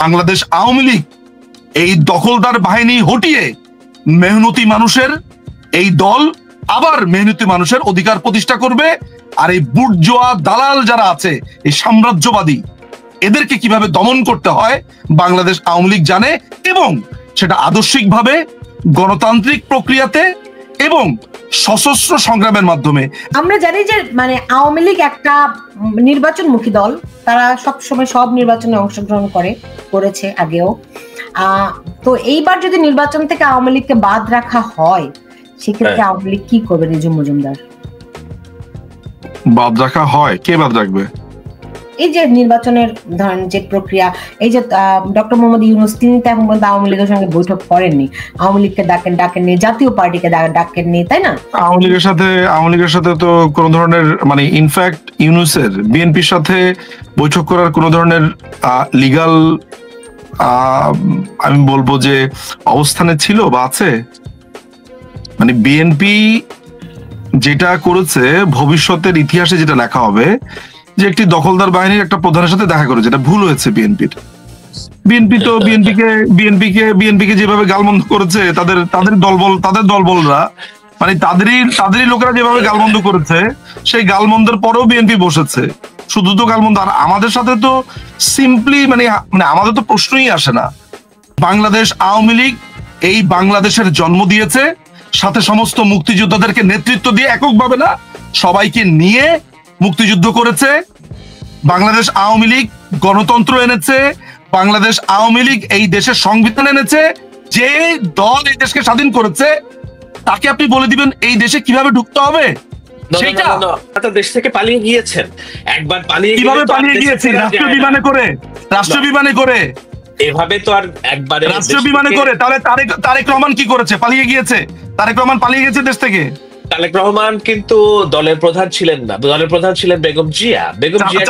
বাংলাদেশ আওয়ামী লীগ এই দখলদার বাহিনী হটিয়ে মেহনতি মানুষের এই দল আবার মেহনতি মানুষের অধিকার প্রতিষ্ঠা করবে। আর এই বুর্জোয়া দালাল যারা আছে, এই সাম্রাজ্যবাদী, এদেরকে কিভাবে দমন করতে হয় বাংলাদেশ আওয়ামী লীগ জানে, এবং সেটা আদর্শিকভাবে, গণতান্ত্রিক প্রক্রিয়াতে এবং সশস্ত্র সংগ্রামের মাধ্যমে। আমরা জানি যে মানে আওয়ামী লীগ একটা নির্বাচনমুখী দল, তারা সবসময় সব নির্বাচনে অংশগ্রহণ করেছে আগেও। তো এইবার যদি নির্বাচন থেকে আওয়ামী লীগকে বাদ রাখা হয়, সেক্ষেত্রে আওয়ামী লীগ কি করবে? রিজু মজুমদার, বাদ রাখা হয়, কে বাদ রাখবে? এই যে নির্বাচনের ধরেন যে প্রক্রিয়া, এই যে ডক্টর মোহাম্মদ ইউনূস, তিনি তো এখন পর্যন্ত আওয়ামী লীগের সঙ্গে বৈঠক করেননি, আওয়ামী লীগকে ডাকেননি, জাতীয় পার্টিকে ডাকেননি, তাই না? আওয়ামী লীগের সাথে তো কোনো ধরনের মানে ইনফ্যাক্ট ইউনূসের বিএনপির সাথে বৈঠক করার কোনো ধরনের লিগাল আমি বলবো যে অবস্থানে ছিল বা আছে। মানে বিএনপি যেটা করেছে, ভবিষ্যতের ইতিহাসে যেটা লেখা হবে যে একটি দখলদার বাহিনীর একটা প্রধানের সাথে দেখা করেছে, এটা ভুল হয়েছে বিএনপির। বিএনপিকে যেভাবে গালমন্দ করেছে তাদের দলবলরা, মানে তাদেরই লোকেরা যেভাবে গালমন্দ করেছে, সেই গালমন্দের পরেও বিএনপি বসেছে। শুধু তো গালমন্দ, আর আমাদের সাথে তো সিম্পলি মানে আমাদের তো প্রশ্নই আসে না। বাংলাদেশ আওয়ামী লীগ এই বাংলাদেশের জন্ম দিয়েছে, সাথে সমস্ত মুক্তিযোদ্ধাদেরকে নেতৃত্ব দিয়ে, এককভাবে না, সবাইকে নিয়ে মুক্তিযুদ্ধ করেছে। বাংলাদেশ আওয়ামী লীগ গণতন্ত্র এনেছে, বাংলাদেশ আওয়ামী লীগ এই দেশের সংবিধান এনেছে। যে দল এই দেশকে স্বাধীন করেছে, তাকে আপনি বলে দিবেন এই দেশে কিভাবে ঢুকতে হবে? দেশ থেকে পালিয়ে গিয়েছেন, একবার কিভাবে পালিয়ে গিয়েছি? রাষ্ট্র বিমানে করে এভাবে তো আর একবারে রাষ্ট্র বিমানে করে। তাহলে তারেক রহমান কি করেছে? পালিয়ে গিয়েছে। তারেক রহমান পালিয়ে গেছে দেশ থেকে। তারেক রহমান কিন্তু দলের প্রধান ছিলেন না, দলের প্রধান ছিলেন বেগম জিয়া। বেগম জিয়া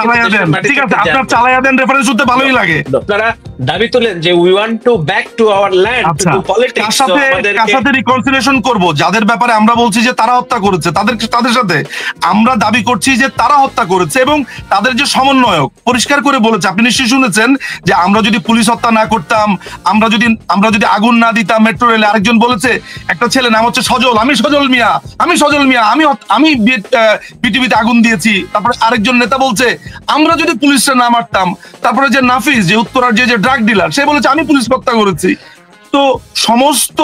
ঠিক আছে, আপনার চালায়া দেন রেফারেন্স শুনতে ভালোই লাগে। আপনারা দাবি তোলেন যে we want to back to our land, to do politics. কার সাথে রিকনসিলিয়েশন করব? যাদের ব্যাপারে আমরা বলছি যে তারা হত্যা করেছে, তাদের সাথে আমরা দাবি করছি যে তারা হত্যা করেছে, এবং তাদের যে সমন্বয়ক পরিষ্কার করে বলেছে, আপনি নিশ্চয়ই শুনেছেন যে আমরা যদি পুলিশ হত্যা না করতাম, আমরা যদি আগুন না দিতাম মেট্রো রেলে। আরেকজন বলেছে, একটা ছেলে নাম হচ্ছে সজল, আমি সজল মিয়া, আমি বিটিভিতে আগুন দিয়েছি। তারপরে আরেকজন নেতা বলছে আমরা যদি পুলিশটা না মারতাম। তারপরে যে নাফিস, যে উত্তরার যে ড্রাগ ডিলার, সে বলেছে আমি পুলিশ হত্যা করেছি। তো সমস্ত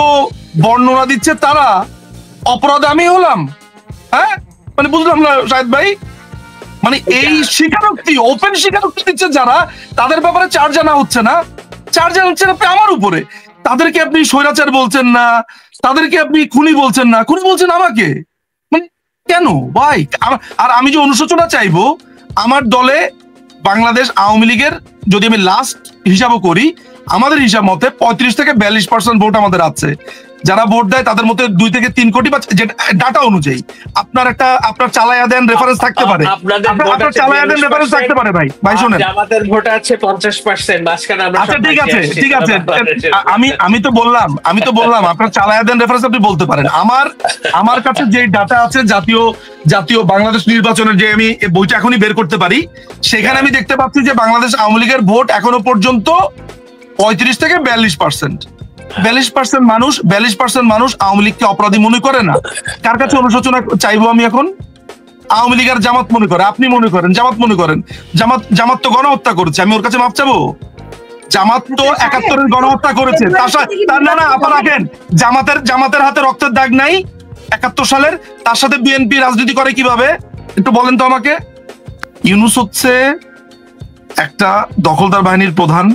বর্ণনা দিচ্ছে তারা, অপরাধ আমি হলাম। হ্যাঁ, মানে বুঝলাম না শাহেদ ভাই, মানে এই স্বীকারোক্তি, ওপেন স্বীকারোক্তি দিচ্ছে যারা, তাদের ব্যাপারে চার্জ আনা হচ্ছে না। চার্জ আনছেন আপনি আমার উপরে। তাদেরকে আপনি স্বৈরাচার বলছেন না, তাদেরকে আপনি খুনি বলছেন না, খুনি বলছেন আমাকে। মানে কেন ভাই? আর আমি যে অনুশোচনা চাইবো, আমার দলে বাংলাদেশ আওয়ামী লীগের যদি আমি লাস্ট হিসাবও করি, আমাদের হিসাব মতে 35 থেকে 42% ভোট আমাদের আছে। যারা ভোট দেয় তাদের মধ্যে 2 থেকে 3 কোটি, বা ডাটা অনুযায়ী আপনার চালায়া দেন রেফারেন্স থাকতে পারে, আপনার চালায়া দেন রেফারেন্স থাকতে পারে। ভাই শুনেন, আমাদের ভোট আছে 50%, মাঝখানে আমরা। আচ্ছা ঠিক আছে, আমি তো বললাম আপনার চালায়া দেন রেফারেন্স আপনি বলতে পারেন। আমার কাছে যে ডাটা আছে জাতীয় বাংলাদেশ নির্বাচনের, যে আমি বইটা এখনই বের করতে পারি, সেখানে আমি দেখতে পাচ্ছি যে বাংলাদেশ আওয়ামী লীগের ভোট এখনো পর্যন্ত 35 থেকে 42%। 42% মানুষ আওয়ামী লীগকে অপরাধী মনে করে না। কার কাছে অনুশোচনা চাইবো আমি এখন? আওয়ামী লীগ আর জামাত মনে করে, আপনি মনে করেন, জামাত মনে করেন। জামাত তো গণহত্যা করেছে, আমি ওর কাছে মাপ চাবো? জামাত তো 71-এর গণহত্যা করেছে। না আপা রাখেন, জামাতের হাতে রক্তের দাগ নাই 71 সালের। তার সাথে বিএনপি রাজনীতি করে কিভাবে একটু বলেন তো আমাকে। ইউনূস হচ্ছে একটা দখলদার বাহিনীর প্রধান।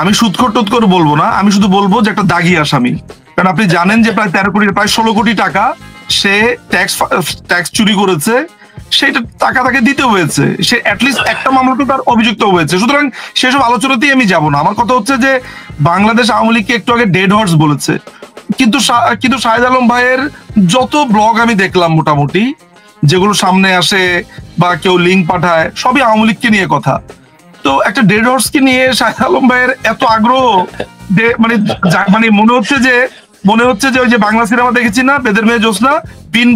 আমি সুৎখর বলবো না, আমি শুধু বলবো যে একটা দাগি আসামি। কারণ আপনি জানেন যে প্রায় 16 কোটি টাকা সে ট্যাক্স চুরি করেছে, সেটা টাকা তাকে দিতে হয়েছে। সে অ্যাটলিস্ট একটা মামলাতে তার অভিযুক্ত হয়েছে। সুতরাং সেসব আলোচনাতেই আমি যাব না। আমার কথা হচ্ছে যে বাংলাদেশ আওয়ামী লীগকে একটু আগে ডেড হর্স বলেছে, কিন্তু শাহেদ আলম ভাইয়ের যত ব্লগ আমি দেখলাম, মোটামুটি যেগুলো সামনে আসে বা কেউ লিঙ্ক পাঠায়, সবই আওয়ামী লীগকে নিয়ে কথা। তো একটা ডেড হর্সকে নিয়ে শাহেদ আলম ভাইয়ের এত আগ্রহ, মানে মনে হচ্ছে যে মনে হচ্ছে যে ওই যে বাংলা সিনেমা দেখেছি না, বেদের মেয়ে জ্যোৎস্না, বিন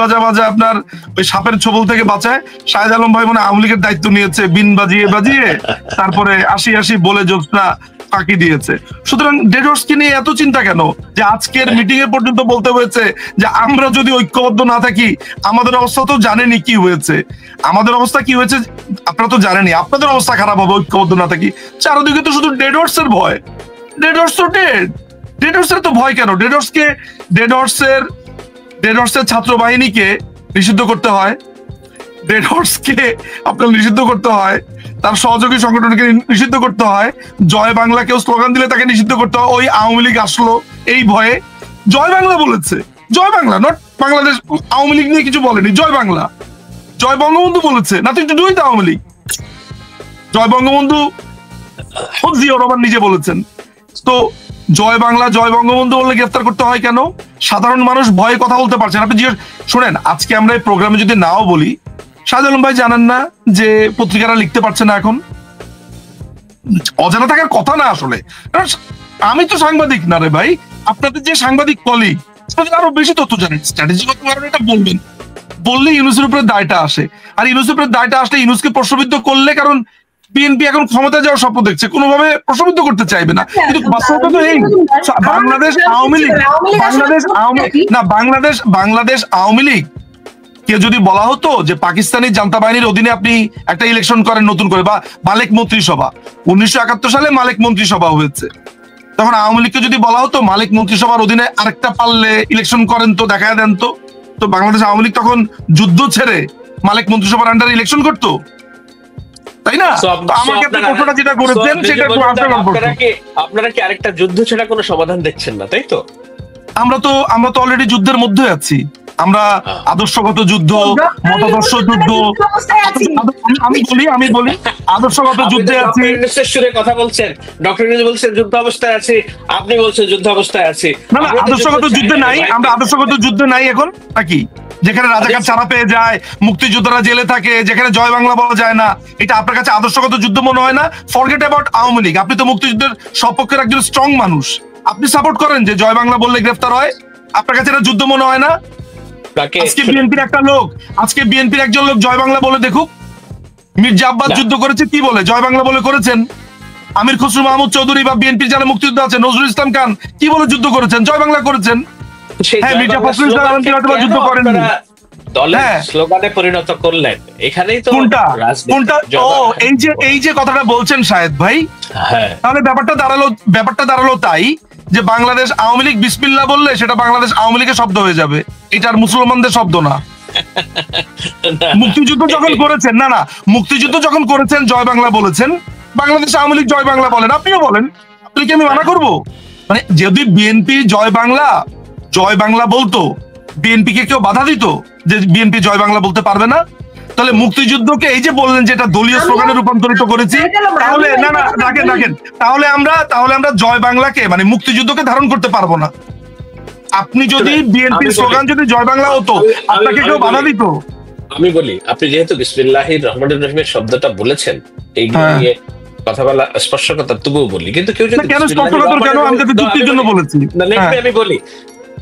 বাজা আপনার ওই সাপের ছোবল থেকে বাঁচায়। শাহেদ আলম ভাই মনে আওয়ামী লীগের দায়িত্ব নিয়েছে, বিন বাজিয়ে তারপরে আসি বলে জ্যোৎস্না ফাঁকি দিয়েছে। সুতরাং ডেডোর্সকে নিয়ে এত চিন্তা কেন যে আজকের মিটিং এ পর্যন্ত বলতে হয়েছে যে আমরা যদি ঐক্যবদ্ধ না থাকি আমাদের অবস্থা তো জানেনি কি হয়েছে। আমাদের অবস্থা কি হয়েছে আপনারা তো জানেনি, আপনাদের অবস্থা খারাপ হবে ঐক্যবদ্ধ না থাকি। চারদিকে তো শুধু ডেডোর্স এর ভয়, ডেডোর্স তো ডেডোর্স এর তো ভয় কেন? ডেডোর্সের ছাত্র বাহিনীকে নিষিদ্ধ করতে হয়, ডেডোর্সকে আপনার নিষিদ্ধ করতে হয়, তার সহযোগী সংগঠনকে নিষিদ্ধ করতে হয়, জয় বাংলা কেউ স্লোগান দিলে তাকে নিষিদ্ধ করতে হয়। ওই আওয়ামী লীগ আসলো এই ভয়ে, জয় বাংলা বলেছে, জয় বাংলা নট বাংলাদেশ, আওয়ামী লীগ নিয়ে কিছু বলেনি, জয় বাংলা, জয় বঙ্গবন্ধু বলেছে, nothing to do with Awami League. জয় বঙ্গবন্ধু জিয়াউর রহমান নিজে বলেছেন। তো জয় বাংলা জয় বঙ্গবন্ধু বললে গ্রেফতার করতে হয় কেন? সাধারণ মানুষ ভয়ে কথা বলতে পারছেন। আপনি শোনেন, আজকে আমরা এই প্রোগ্রামে যদি নাও বলি, শাহেদ আলম ভাই জানেন না যে পত্রিকারা লিখতে পারছে না এখন? অজানা থাকার কথা না আসলে, আমি তো সাংবাদিক না রে ভাই, আপনাদের যে সাংবাদিক কলিগ আরো বেশি তথ্য জানেন, স্ট্র্যাটেজিগত কারণে এটা বলবেন, বললে ইউনুসের উপরে দায়টা আসে। আর ইউনুসের উপরে দায়টা আসলে ইউনুসকে প্রশ্নবিদ্ধ করলে, কারণ বিএনপি এখন ক্ষমতা যাওয়ার স্বপ্ন দেখছে, কোনোভাবে প্রশ্নবিদ্ধ করতে চাইবে না। কিন্তু বাস্তবতা তো এই, বাংলাদেশ আওয়ামী লীগ, বাংলাদেশ আওয়ামী লীগ কে যদি বলা হতো যে পাকিস্তানি জান্তা বাহিনীর অধীনে আপনি একটা ইলেকশন করেন নতুন করে, বা মালেক মন্ত্রিসভা, 1971 সালে মালেক মন্ত্রিসভা হয়েছে, তখন আওয়ামী লীগকে যদি বলা হতো মালেক মন্ত্রিসভার অধীনে আরেকটা পারলে ইলেকশন করেন তো, দেখায় দেন তো, তো বাংলাদেশ আওয়ামী লীগ তখন যুদ্ধ ছেড়ে মালেক মন্ত্রিসভার আন্ডারে ইলেকশন করতো, তাই না? আমাকে আপনি প্রশ্নটা যেটা করেছেন সেটা একটু আনসার করতে। আপনারা কি আরেকটা যুদ্ধ ছাড়া কোনো সমাধান দেখছেন না, তাই তো? আমরা তো অলরেডি যুদ্ধের মধ্যে আছি। আমরা আদর্শগত যুদ্ধ, মতাদর্শ যুদ্ধ, আমি বলি আদর্শগত যুদ্ধে আছি। সুরে কথা বলছেন, ডক্টর ইউনূস বলছেন যুদ্ধ অবস্থায় আছি, আপনি বলছেন যুদ্ধ অবস্থায় আছি। না, আদর্শগত যুদ্ধে নাই, আমরা আদর্শগত যুদ্ধে নাই এখন নাকি? যেখানে রাজাকার ছাড়া পেয়ে যায়, মুক্তিযোদ্ধারা জেলে থাকে, যেখানে জয় বাংলা বলা যায় না, এটা আপনার কাছে আদর্শগত যুদ্ধ মনে হয় না? Forget about Awami League. আপনি তো মুক্তিযুদ্ধের সপক্ষের একজন স্ট্রং মানুষ, আপনি সাপোর্ট করেন যে জয় বাংলা বললে গ্রেফতার হয়, আপনার কাছে এটা যুদ্ধ মনে হয় না? আজকে বিএনপির একজন লোক জয় বাংলা বলে দেখুক। মির্জা আব্বাস যুদ্ধ করেছে কি বলে? জয় বাংলা বলে করেছেন। আমির খসরু মাহমুদ চৌধুরী বা বিএনপির যারা মুক্তিযোদ্ধা আছে, নজরুল ইসলাম খান কি বলে যুদ্ধ করেছেন? জয় বাংলা করেছেন। হ্যাঁ, মির্জা ফখরুল ইসলাম আলমগীর হয়তো যুদ্ধ করেননি, দলের স্লোগানে পরিণত করলেন। এখানেই তো কোনটা এই যে কথাটা বলছেন শাহেদ ভাই, তাহলে ব্যাপারটা দাঁড়ালো তাই যে বাংলাদেশ আওয়ামী লীগ বিসমিল্লাহ বললে সেটা বাংলাদেশ আওয়ামী লীগের শব্দ হয়ে যাবে, এটা আর মুসলমানদের শব্দ না। মুক্তিযুদ্ধ যখন করেছেন, মুক্তিযুদ্ধ যখন করেছেন জয় বাংলা বলেছেন, বাংলাদেশ আওয়ামী লীগ জয় বাংলা বলেন, আপনিও বলেন, আপনি কি আমি মানা করবো? মানে যদি বিএনপি জয় বাংলা বলতো, বিএনপি কে কেউ বাধা দিত যে বিএনপি জয় বাংলা বলতে পারবে না? তাহলে মুক্তিযুদ্ধকে এই যে বললেন যেটা দলীয় স্লোগানে রূপান্তরিত করেছি, তাহলে রাখেন তাহলে আমরা জয় বাংলাকে মানে মুক্তিযুদ্ধকে ধারণ করতে পারবো না। আপনি যদি বিএনপি স্লোগান যদি জয় বাংলা হতো, আপনাকে কেউ বাধা দিত? আমি বলি, আপনি যেহেতু বিসমিল্লাহির রহমানির রহিমের শব্দটা বলেছেন, এই নিয়ে কথা বলা স্পর্শকাতর, তবুও বলি, কিন্তু কেউ যদি কেন স্পর্শকাতর কেন? আমি তো যুক্তির জন্য বলেছি। আমি বলি,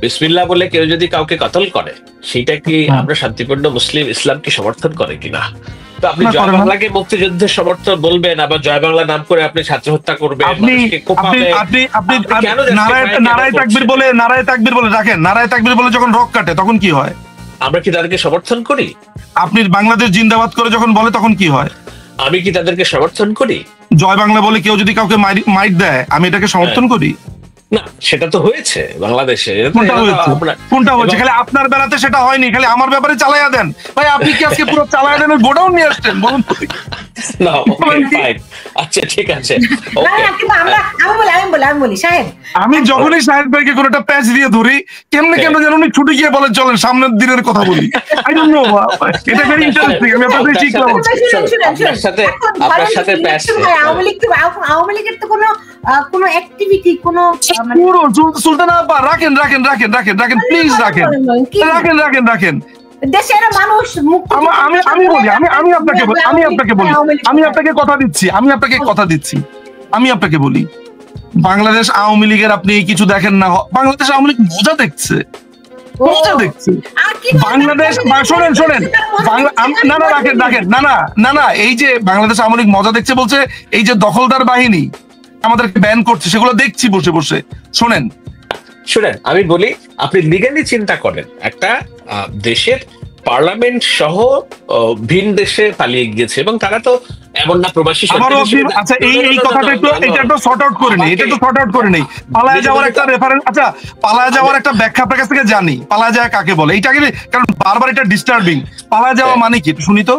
বিসমিল্লাহ বলে কেউ যদি কাউকে কতল করে, সেটা কি আমরা শান্তিপূর্ণ মুসলিম ইসলামকে সমর্থন করে কিনা? তো আপনি জয় বাংলাকে মুক্তিযুদ্ধের সমর্থন বলবেন, আবার জয় বাংলা নাম করে আপনি ছাত্র হত্যা করবেন, আপনি নারায়ে তাকবীর বলে রাখেন, নারায়ে তাকবীর বলে যখন রক কাটে তখন কি হয়? আমরা কি তাদেরকে সমর্থন করি? আপনি বাংলাদেশ জিন্দাবাদ করে যখন বলে তখন কি হয়? আমি কি তাদেরকে সমর্থন করি? জয় বাংলা বলে কেউ যদি কাউকে মাইট দেয়, আমি এটাকে সমর্থন করি না? সেটা তো হয়েছে বাংলাদেশে। কোনটা হয়েছে? খালি আপনার বেলাতে সেটা হয়নি, খালি আমার ব্যাপারে চালাইয়া দেন ভাই। আপনি কি আজকে পুরো চালাইয়া দেন গোডাউন নিয়ে আসছেন? বলুন তো। আচ্ছা ঠিক আছে, আমি যখনই শাহেদ ভাইকে কোনো একটা প্যাচ দিয়ে ধরি, কেমনে যেন উনি ছুটে গিয়ে বলেন চলেন সামনের দিনের কথা বলি। আই ডোন্ট নো, এটা ভেরি ইন্টারেস্টিং। আমি আপনাদের শিখলাম। আপনার সাথে প্যাচ আওয়ামী লীগের তো কোনো অ্যাক্টিভিটি, কোনো পুরো সুলতানা আপা রাখেন প্লিজ, রাখেন। দেশের মানুষ আমি আপনাকে কথা দিচ্ছি। বাংলাদেশ আওয়ামী লীগের আপনি কিছু দেখেন না, বাংলাদেশ আওয়ামী লীগ মজা দেখছে, মজা দেখছে। বাংলাদেশ শোনেন না না রাখেন না, এই যে বাংলাদেশ আওয়ামী লীগ মজা দেখছে বলছে, এই যে দখলদার বাহিনী আমাদেরকে ব্যান করছে সেগুলো দেখছি বসে বসে। শুনেন আমি বলি, আপনি লিগালি চিন্তা করেন, একটা দেশের পার্লামেন্ট সহ ভিন দেশে পালিয়ে গিয়েছে, এবং তারা তো এমন না প্রবাসী। আচ্ছা এই কথাটা একটু শর্ট আউট করে নেই, এটা একটু শর্ট আউট করে নেই। পালায় যাওয়ার একটা রেফারেন্স, আচ্ছা পালায় যাওয়ার একটা ব্যাখ্যা আপনার কাছ থেকে জানি, পালায় যাওয়া কাকে বলে এইটা আগে, কারণ বারবার এটা ডিস্টার্বিং। পালায় যাওয়া মানে কি একটু শুনি তো।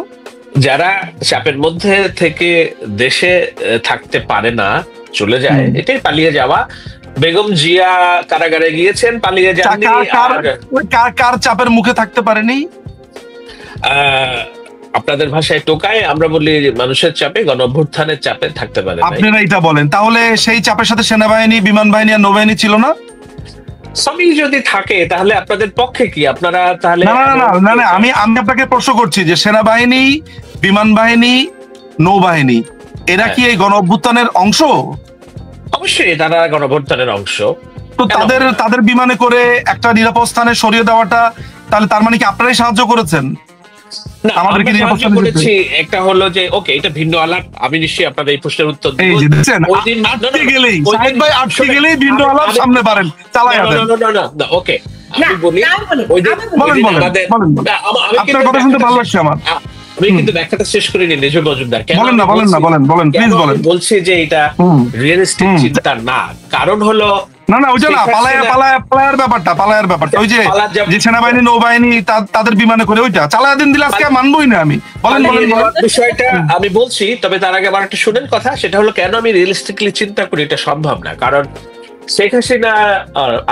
যারা চাপের মধ্যে থেকে দেশে থাকতে পারে না, চলে যায়, এটাই পালিয়ে যাওয়া। বেগম জিয়া কারাগারে গিয়েছেন, পালিয়ে যাননি। কার চাপের মুখে থাকতে পারেনি? আপনাদের ভাষায় টোকায় আমরা বলি মানুষের চাপে, গণ অভ্যুত্থানের চাপে থাকতে পারে। আপনারা এটা বলেন, তাহলে সেই চাপের সাথে সেনাবাহিনী, বিমান বাহিনী আর নৌবাহিনী ছিল না? সবই যদি থাকে তাহলে আপনাদের পক্ষে কি? আপনারা তাহলে না, আমি আপনাকে প্রশ্ন করছি যে সেনাবাহিনী, বিমান বাহিনী, নৌবাহিনী এরা কি এই গণ অভ্যুত্থানের অংশ? অবশ্যই তারা গণ অভ্যুত্থানের অংশ। তো তাদের বিমানে করে একটা নিরাপদ স্থানে সরিয়ে দেওয়াটা, তাহলে তার মানে কি আপনারাই সাহায্য করেছেন? আমাদেরকে সাহায্য করেছি। একটা হলো যে ওকে, এটা ভিন্ন আলাপ। আমি নিশ্চয়ই আপনাদের এই প্রশ্নের উত্তর দিব। আটকে গেলেই ভিন্ন আলাপ সামনে পারেন চালায় দেন। ওকে, আমি বলি আপনার কথা শুনতে ভালো লাগছে আমার। আমি কিন্তু ব্যাখ্যাটা শেষ করে নিই নিজে মজুমদার। বলেন প্লিজ বলেন। বলছি যে এটা রিয়েলিস্টিক চিন্তা না, কারণ হলো না ওইটা না, পালায়ের ব্যাপারটা ওই যে সেনাবাহিনী, নৌবাহিনী তাদের বিমানে করে ওইটা চালায় দিন দিলে আজকে মানবই না আমি। বলেন বিষয়টা আমি বলছি, তবে তার আগে আমার একটা শুনেন কথা। সেটা হলো কেন আমি রিয়েলিস্টিকলি চিন্তা করি এটা সম্ভব না, কারণ শেখ হাসিনা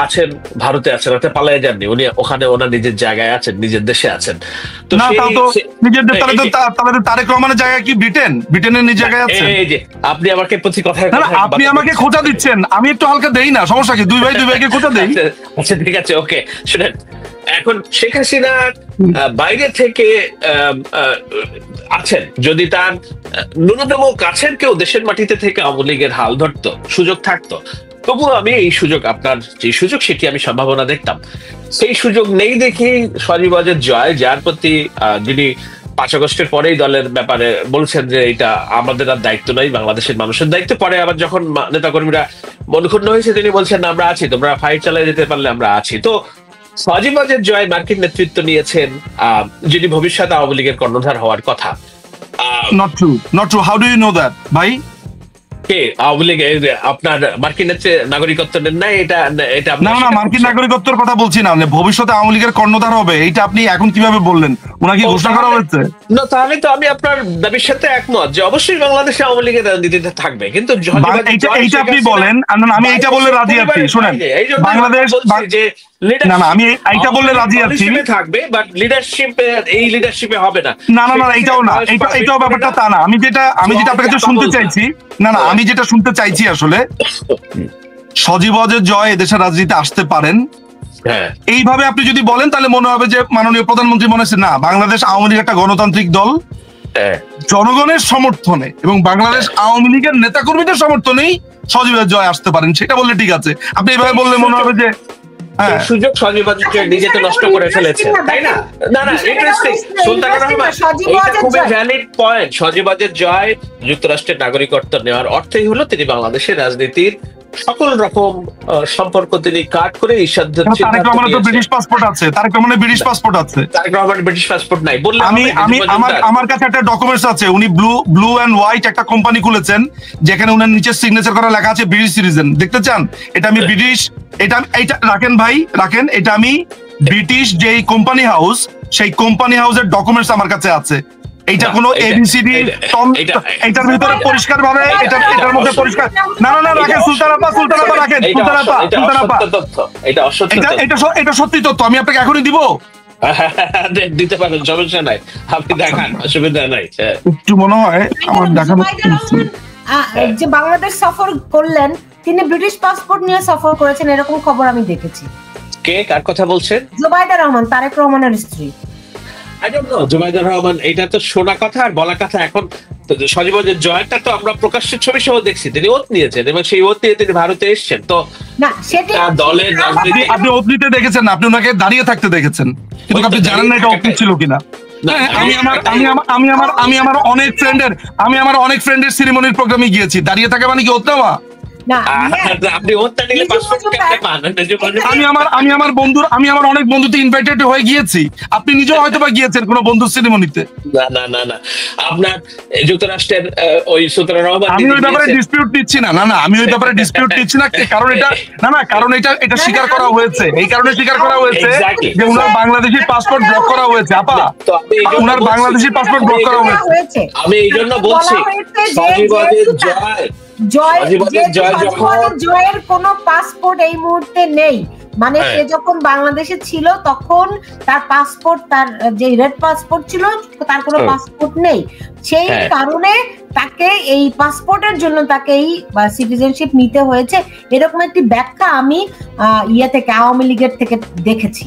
আছেন, ভারতে আছেন, ওটা পালিয়ে যাননি। উনি ওখানে ওনার নিজের জায়গায় আছেন, নিজের দেশে আছেন। তো তারেক রহমানের জায়গায় কি ব্রিটেনের নিজ জায়গায় আছে? এই যে আপনি আমাকে প্রতি কথায় আপনি আমাকে খোঁজা দিচ্ছেন, আমি একটু হালকা দেই না, সমস্যা কি? দুই ভাইকে খোঁজা দেই। আচ্ছা ঠিক আছে, ওকে শুনেন। এখন শেখ হাসিনা বাইরে থেকে আছেন, যদি তার ন্যূনতম কাছের কেউ দেশের মাটিতে থেকে আওয়ামী লীগের হাল ধরতো, সুযোগ থাকতো, তবুও আমি এই সুযোগ, আপনার যে সুযোগ সেটি আমি সম্ভাবনা দেখতাম। সেই সুযোগ নেই দেখেই সজীব-ওয়াজেদ জয়, যার প্রতি যিনি 5 আগস্টের পরেই দলের ব্যাপারে বলছেন যে এটা আমাদের আর দায়িত্ব নয়, বাংলাদেশের মানুষের দায়িত্ব। পরে আবার যখন নেতাকর্মীরা মনক্ষুণ্ণ হয়েছে, তিনি বলছেন আমরা আছি, তোমরা ফাইট চালিয়ে যেতে পারলে আমরা আছি। তো সজীব-ওয়াজেদ জয় মার্কিন নেতৃত্ব নিয়েছেন, যিনি ভবিষ্যতে আওয়ামী লীগের কর্ণধার হওয়ার কথা। Not true. How do you know that ভাই? আওয়ামী লীগ আপনার মার্কিন নাগরিকত্ব নেন না? এটা না, মার্কিন নাগরিকত্বের কথা বলছি না, ভবিষ্যতে আওয়ামী লীগের কর্ণধার হবে, এইটা আপনি এখন কিভাবে বললেন? ওনাকে ঘোষণা করা হয়েছে না? তাহলে তো আমি আপনার দাবির সাথে একমত যে অবশ্যই বাংলাদেশে আওয়ামী লীগের রাজনীতিতে থাকবে, কিন্তু এইটা আপনি বলেন, আমি এইটা বললে রাজি আছি। শুনেন, বাংলাদেশ যে না আমি এইটা বললে রাজি আছি, থাকবে, বাট এই লিডারশিপে হবে না। না এইটাও না, এইটাও ব্যাপারটা তা না। আমি যেটা আপনার কাছে শুনতে চাইছি, আমি যেটা শুনতে চাইছি আসলে, সজীব-ওয়াজেদ জয় এদেশের রাজনীতিতে আসতে পারেন, এইভাবে আপনি যদি বলেন তাহলে মনে হবে যে মাননীয় প্রধানমন্ত্রী মনে হচ্ছে না, বাংলাদেশ আওয়ামী লীগ একটা গণতান্ত্রিক দল, জনগণের সমর্থনে এবং বাংলাদেশ আওয়ামী লীগের নেতাকর্মীদের সমর্থনেই সজীব-ওয়াজেদ জয় আসতে পারেন। সেটা বললে ঠিক আছে। আপনি এইভাবে বললে মনে হবে যে সুযোগ সজীব-ওয়াজেদ জয় নিজেকে নষ্ট করে ফেলেছে, তাই না? ইন্টারেস্টিং। সুলতানুর রহমান, এটা খুবই ভ্যালিড পয়েন্ট। সজীব-ওয়াজেদ জয় যুক্তরাষ্ট্রের নাগরিকত্ব নেওয়ার অর্থই হলো তিনি বাংলাদেশের রাজনীতির সকল রকম সম্পর্ক তিনি কাট করে তারেক রহমানের তো ব্রিটিশ পাসপোর্ট আছে। তারেক রহমানের ব্রিটিশ পাসপোর্ট নাই বললে আমার কাছে একটা ডকুমেন্টস আছে, উনি ব্লু এন্ড হোয়াইট একটা কোম্পানি খুলেছেন, যেখানে উনার নিচে সিগনেচার করা লেখা আছে ব্রিটিশ সিটিজেন। দেখতে চান? এটা আমি ব্রিটিশ, এটা রাখেন ভাই, রাখেন। এটা আমি ব্রিটিশ যেই কোম্পানি হাউস, সেই কোম্পানি হাউসের ডকুমেন্টস আমার কাছে আছে। এইটা কোনো এবিসিডি, এটার ভিতরে পরিষ্কার ভাবে, এটার মধ্যে পরিষ্কার। না রাখেন, সুলতান আপা রাখেন, এটা সত্যি তথ্য, আমি আপনাকে এখনই দিব। দিতে পারেন, সমস্যা নাই, আপনি দেখান, অসুবিধা নাই। একটু মনে হয় আমার দেখানো যে বাংলাদেশ সফর করলেন, তিনি ব্রিটিশ পাসপোর্ট নিয়ে সফর করেছেন, এরকম খবর আমি দেখেছি। কে, কার কথা বলছেন? জুবাইদা রহমান, তারেক রহমানের স্ত্রী। জুবাইদা রহমান, এটা তো শোনা কথা আর বলা কথা। এখন তো সজীবদের জয়টা তো আমরা প্রকাশ্য ছবি সহ দেখছি, তিনি ওত নিয়েছেন এবং সেই ওত নিয়ে তিনি ভারতে এসেছেন। তো না সেটা দলের রাজনীতি আপনি ওত নিতে দেখেছেন না, আপনি ওনাকে দাঁড়িয়ে থাকতে দেখেছেন, কিন্তু আপনি জানেন না এটা ওত ছিল কিনা। আমি আমার অনেক ফ্রেন্ডের সেরিমনির প্রোগ্রামে গিয়েছি, দাঁড়িয়ে থাকা মানে কি ওত নেওয়া? আপনি ওতটা নিলে পাসপোর্ট কেমনে পান? আমি আমার অনেক বন্ধুতে ইনভাইটেড হয়ে গিয়েছি, আপনি নিজেও হয়তো বা গিয়েছেন কোনো বন্ধুর সেরিমনিতে। না আপনার যুক্তরাষ্ট্রের ওই সুতরাং আমি ওই ব্যাপারে ডিসপিউট নিচ্ছি না, আমি ওই ব্যাপারে ডিসপিউট নিচ্ছি না, কারণ এটা স্বীকার করা হয়েছে, এই কারণে স্বীকার করা হয়েছে যে উনার বাংলাদেশি পাসপোর্ট ব্লক করা হয়েছে। আপা, উনার বাংলাদেশি পাসপোর্ট ব্লক করা হয়েছে। আমি এই জন্য বলছি জয়ের কোন পাসপোর্ট এই মুহূর্তে নেই, মানে সে যখন বাংলাদেশে ছিল তখন তার পাসপোর্ট, তার যে রেড পাসপোর্ট ছিল তার কোনো পাসপোর্ট নেই, সেই কারণে তাকে এই পাসপোর্টের জন্য তাকে এই সিটিজেনশিপ নিতে হয়েছে, এরকম একটি ব্যাখ্যা আমি থেকে আওয়ামী লীগের থেকে দেখেছি।